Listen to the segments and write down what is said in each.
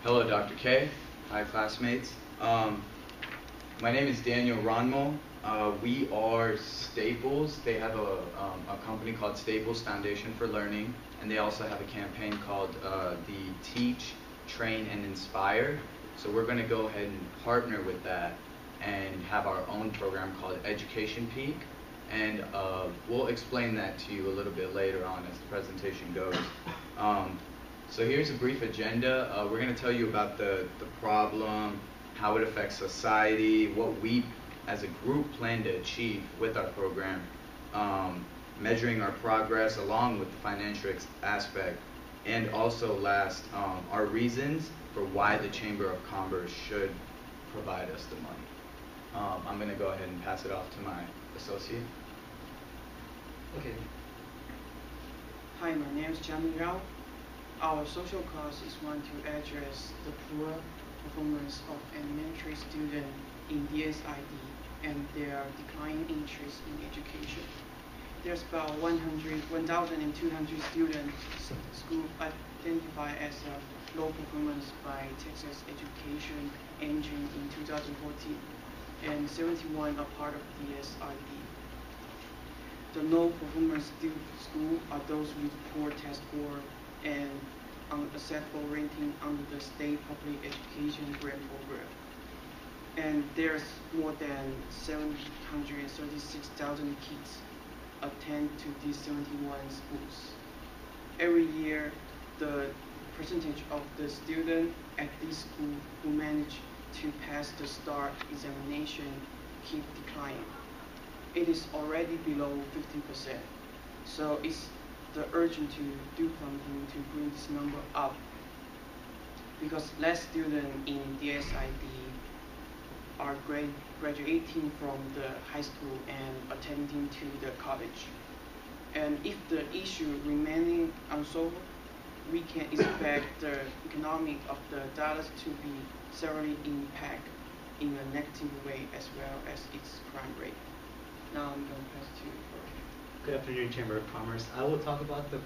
Hello, Dr. K. Hi, classmates. My name is Daniel Ronmo. We are Staples. They have a company called Staples Foundation for Learning, and they also have a campaign called the Teach, Train, and Inspire. So we're going to go ahead and partner with that and have our own program called Education Peak. And we'll explain that to you a little bit later on as the presentation goes. So here's a brief agenda. We're going to tell you about the problem, how it affects society, what we as a group plan to achieve with our program, measuring our progress along with the financial aspect, and also last, our reasons for why the Chamber of Commerce should provide us the money. I'm going to go ahead and pass it off to my associate. Okay. Hi, my name is Jianming Rao. Our social cause is one to address the poor performance of elementary students in DSID and their declining interest in education. There's about 1,200 students school identified as low performance by Texas Education Engine in 2014, and 71 are part of DSID. The low performance school are those with poor test score and unacceptable ranking under the state public education grant program. And there's more than 736,000 kids attend to these 71 schools. Every year, the percentage of the students at this school who manage to pass the STAR examination keep declining. It is already below 50%. So it's the urgent to do something to bring this number up, because less students in DSID are graduating from the high school and attending to the college. And if the issue remaining unsolved, we can expect the economic of the dollars to be severely impacted in a negative way as well as its crime rate. Now I'm going to pass to you. Good afternoon, Chamber of Commerce. I will talk about the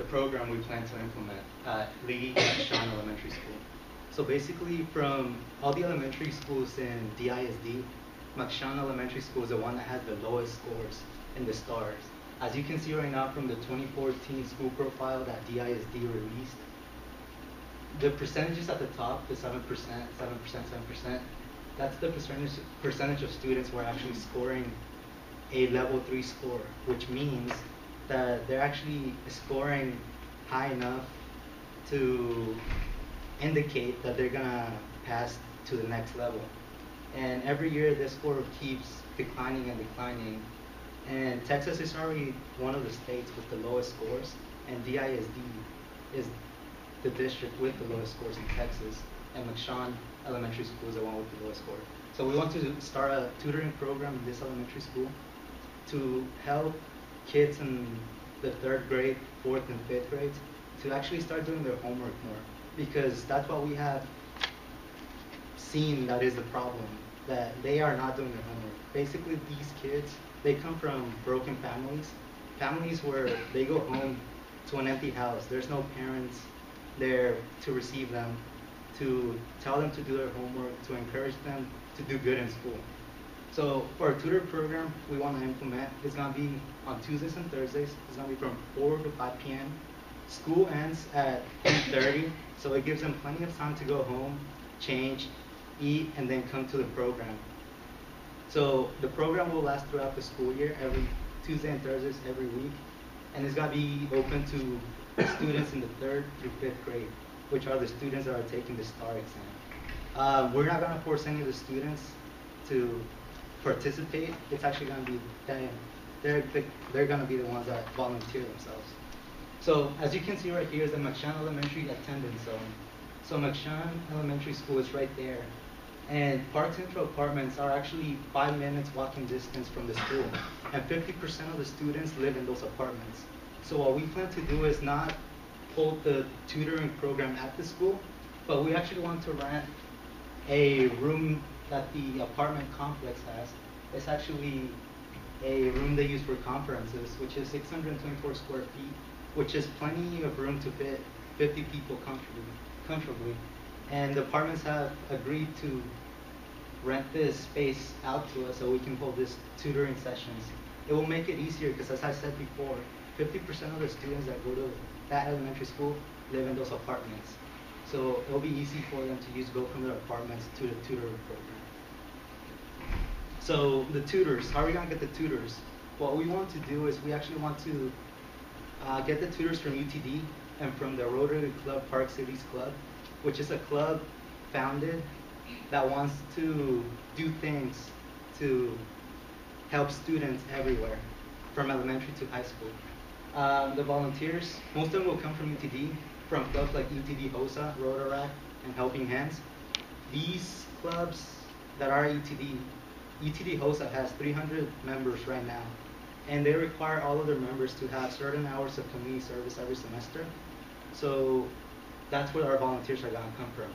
program we plan to implement at Lee Sean Elementary School. So basically, from all the elementary schools in DISD, McShawn Elementary School is the one that has the lowest scores in the STARS. As you can see right now from the 2014 school profile that DISD released, the percentages at the top, the 7%, 7%, that's the percentage of students who are actually scoring a level 3 score, which means that they're actually scoring high enough to indicate that they're gonna pass to the next level. And every year this score keeps declining and declining. And Texas is already one of the states with the lowest scores, and DISD is the district with the lowest scores in Texas, and McShawn Elementary School is the one with the lowest score. So we want to start a tutoring program in this elementary school to help kids in the 3rd grade, 4th, and 5th grades to actually start doing their homework more, because that's what we have seen that is the problem, that they are not doing their homework. Basically, these kids, they come from broken families where they go home to an empty house. There's no parents there to receive them, to tell them to do their homework, to encourage them to do good in school. So for our tutor program we want to implement, it's going to be on Tuesdays and Thursdays. It's going to be from 4 to 5 p.m. School ends at 8:30, so it gives them plenty of time to go home, change, eat, and then come to the program. So the program will last throughout the school year, every Tuesday and Thursdays every week, and it's going to be open to students in the 3rd through 5th grade, which are the students that are taking the STAR exam. We're not going to force any of the students to participate. It's actually going to be them. They're going to be the ones that volunteer themselves. So as you can see right here is the McShawn Elementary attendance zone. So McShawn Elementary School is right there. And Park Central Apartments are actually 5 minutes walking distance from the school. And 50% of the students live in those apartments. So what we plan to do is not hold the tutoring program at the school, but we actually want to rent a room that the apartment complex has. It's actually a room they use for conferences, which is 624 square feet, which is plenty of room to fit 50 people comfortably. comfortably. And departments have agreed to rent this space out to us so we can hold this tutoring sessions. It will make it easier because, as I said before, 50% of the students that go to that elementary school live in those apartments. So it'll be easy for them to go from their apartments to the tutoring program. So the tutors, how are we going to get the tutors? What we want to do is we actually want to get the tutors from UTD and from the Rotary Club Park Cities Club, which is a club founded that wants to do things to help students everywhere, from elementary to high school. The volunteers, most of them will come from UTD, from clubs like UTD HOSA, Rotaract, and Helping Hands. These clubs that are UTD HOSA has 300 members right now, and they require all of their members to have certain hours of community service every semester. So that's where our volunteers are going to come from.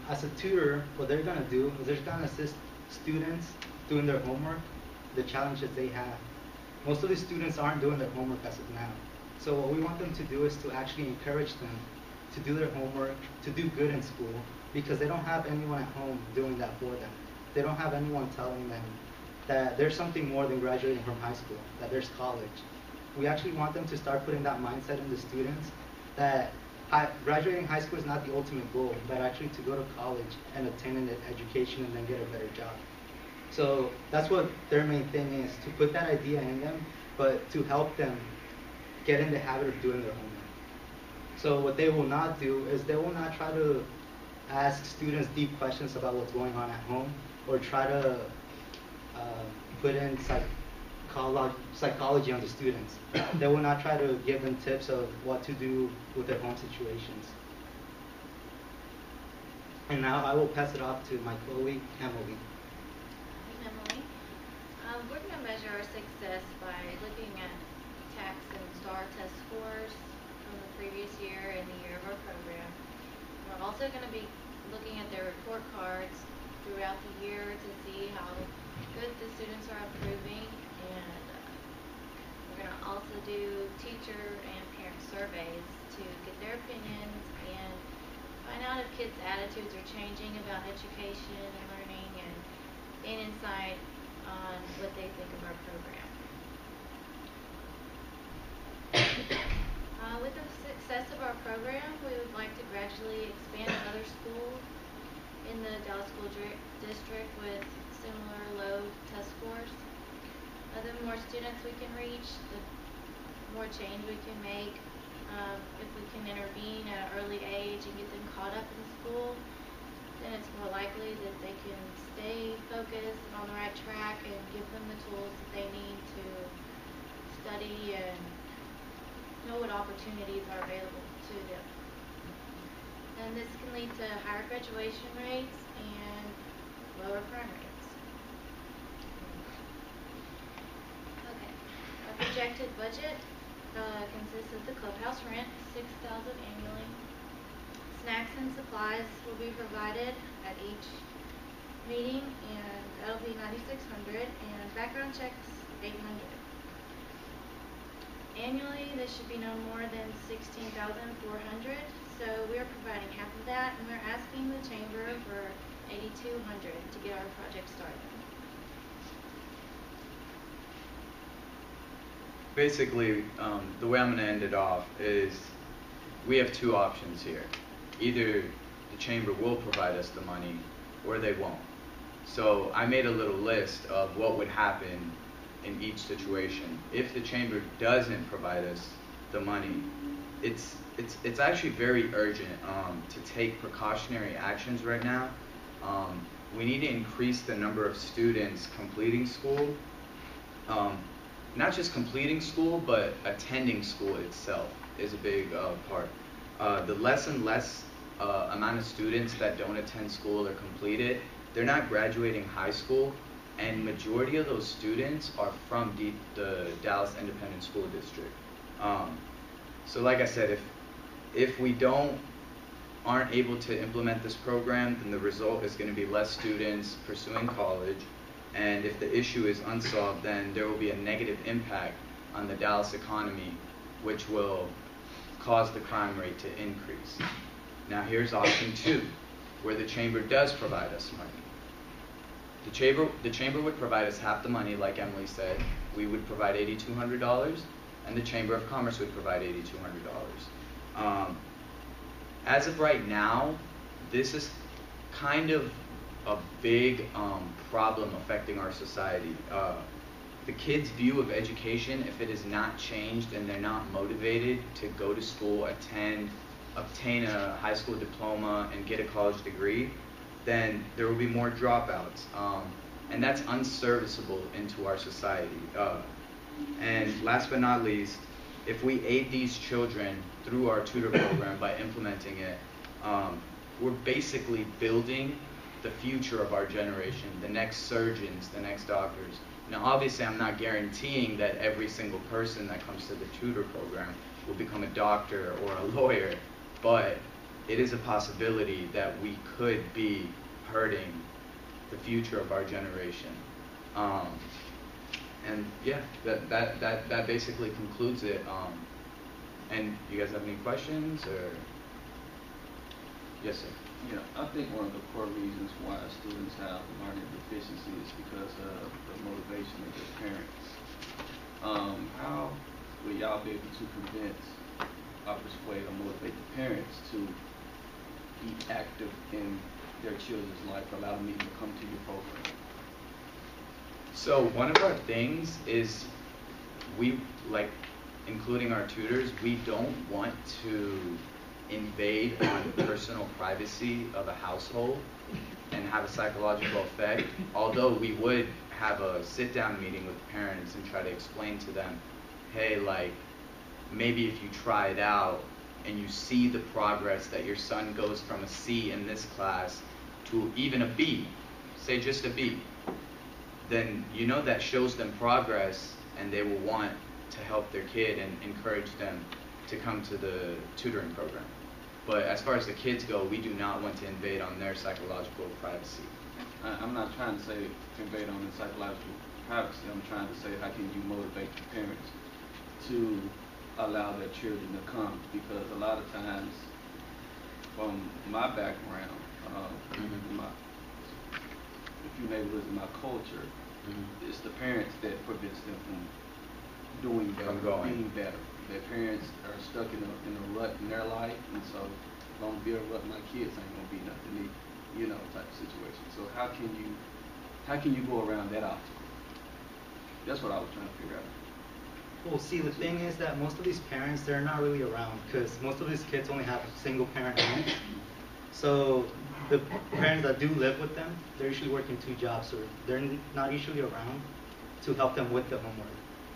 As a tutor, what they're going to do is they're going to assist students doing their homework, the challenges they have. Most of the students aren't doing their homework as of now. So what we want them to do is to actually encourage them to do their homework, to do good in school, because they don't have anyone at home doing that for them. They don't have anyone telling them that there's something more than graduating from high school, that there's college. We actually want them to start putting that mindset in the students that graduating high school is not the ultimate goal, but actually to go to college and obtain an education and then get a better job. So that's what their main thing is, to put that idea in them, but to help them get in the habit of doing their homework. So what they will not do is they will not try to ask students deep questions about what's going on at home, or try to put in psychology on the students. They will not try to give them tips of what to do with their home situations. And now I will pass it off to my colleague, Emily. I'm Emily. We're going to measure our success by looking at TAX and STAR test scores from the previous year and the year of our program. We're also going to be looking at their report cards throughout the year to see how good the students are improving, and we're going to also do teacher and parent surveys to get their opinions and find out if kids' attitudes are changing about education and learning, and gain insight on what they think of our program. With the success of our program, we would like to gradually expand to other schools in the Dallas School District with similar low test scores. The more students we can reach, the more change we can make. If we can intervene at an early age and get them caught up in school, then it's more likely that they can stay focused and on the right track, and give them the tools that they need to study and know what opportunities are available to them. And this can lead to higher graduation rates and lower crime rates. Okay, our projected budget consists of the clubhouse rent, $6,000 annually. Snacks and supplies will be provided at each meeting, and that'll be $9,600, and background checks $800. Annually, this should be no more than $16,400, so we are providing half of that, and we're asking the chamber for $8,200 to get our project started. Basically, the way I'm going to end it off is we have two options here. Either the chamber will provide us the money, or they won't. So I made a little list of what would happen in each situation. If the chamber doesn't provide us the money, it's actually very urgent to take precautionary actions right now. We need to increase the number of students completing school. Not just completing school, but attending school itself is a big part. The less and less amount of students that don't attend school or complete it, they're not graduating high school, and majority of those students are from the Dallas Independent School District. So like I said, if we aren't able to implement this program, then the result is going to be less students pursuing college, and if the issue is unsolved, then there will be a negative impact on the Dallas economy, which will cause the crime rate to increase. Now here's option 2, where the chamber does provide us money. The chamber would provide us half the money, like Emily said. We would provide $8,200, and the Chamber of Commerce would provide $8,200. As of right now, this is kind of a big problem affecting our society. The kids' view of education, if it is not changed and they're not motivated to go to school, obtain a high school diploma, and get a college degree, then there will be more dropouts. And that's unserviceable into our society. And last but not least, if we aid these children through our tutor program by implementing it, we're basically building the future of our generation, the next surgeons, the next doctors. Now, obviously, I'm not guaranteeing that every single person that comes to the tutor program will become a doctor or a lawyer, but it is a possibility that we could be hurting the future of our generation. And yeah, that basically concludes it. And you guys have any questions, or? Yes, sir. Yeah, I think one of the core reasons why students have learning deficiency is because of the motivation of their parents. How will y'all be able to convince or persuade or motivate the parents to be active in their children's life, allow them to come to your program? So one of our things is we, like, including our tutors, we don't want to invade on personal privacy of a household and have a psychological effect, although we would have a sit-down meeting with parents and try to explain to them, hey, like, maybe if you try it out and you see the progress that your son goes from a C in this class to even a B, say just a B, then you know that shows them progress, and they will want to help their kid and encourage them to come to the tutoring program. But as far as the kids go, we do not want to invade on their psychological privacy. I'm not trying to say invade on the psychological privacy. I'm trying to say, how can you motivate the parents to allow their children to come? Because a lot of times, from my background, a few neighborhoods in my culture, it's the parents that prevents them from doing better, being better. Their parents are stuck in a rut in their life, and so don't be a rut. My kids ain't gonna be nothing, type of situation. So how can you go around that obstacle? That's what I was trying to figure out. Well, see, the thing is that most of these parents, they're not really around, because most of these kids only have single parent homes. So the parents that do live with them, they're usually working 2 jobs, or they're not usually around to help them with the homework.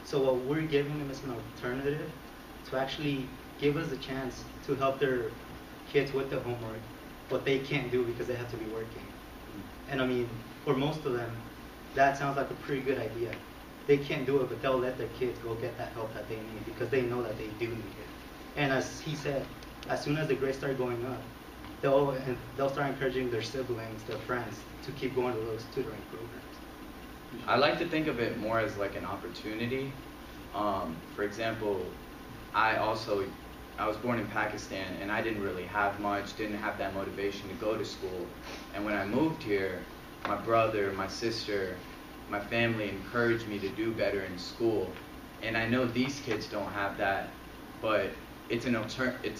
So what we're giving them is an alternative to actually give us a chance to help their kids with the homework, what they can't do because they have to be working. And I mean, for most of them, that sounds like a pretty good idea. They can't do it, but they'll let their kids go get that help that they need because they know that they do need it. And as he said, as soon as the grades start going up, they'll start encouraging their siblings, their friends, to keep going to those tutoring programs. I like to think of it more as like an opportunity. For example, I was born in Pakistan, and I didn't really have much, didn't have that motivation to go to school. And when I moved here, my brother, my sister, my family encouraged me to do better in school. And I know these kids don't have that, but it's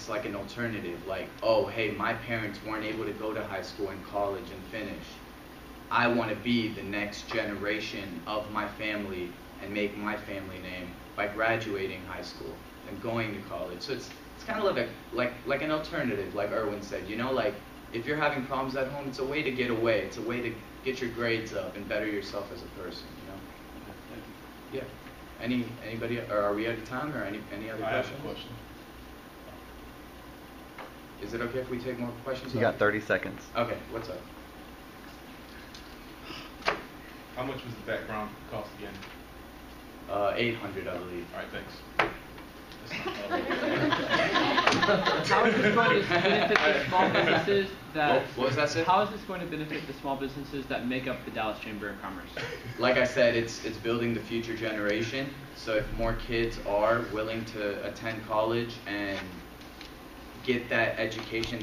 like an alternative. Like, oh, hey, my parents weren't able to go to high school and college and finish. I want to be the next generation of my family and make my family name by graduating high school and going to college. So it's kind of like an alternative, like Erwin said. Like, if you're having problems at home, it's a way to get away. It's a way to get your grades up and better yourself as a person. Okay, thank you. Yeah. Anybody? Or are we out of time? Or any other questions? I have a question. Is it okay if we take more questions? You got 30 seconds. Okay. What's up? How much was the background cost again? 800, I believe. All right, thanks. How is this going to benefit the small businesses that? What was that, Sid? How is this going to benefit the small businesses that make up the Dallas Chamber of Commerce? Like I said, it's building the future generation. So if more kids are willing to attend college and get that education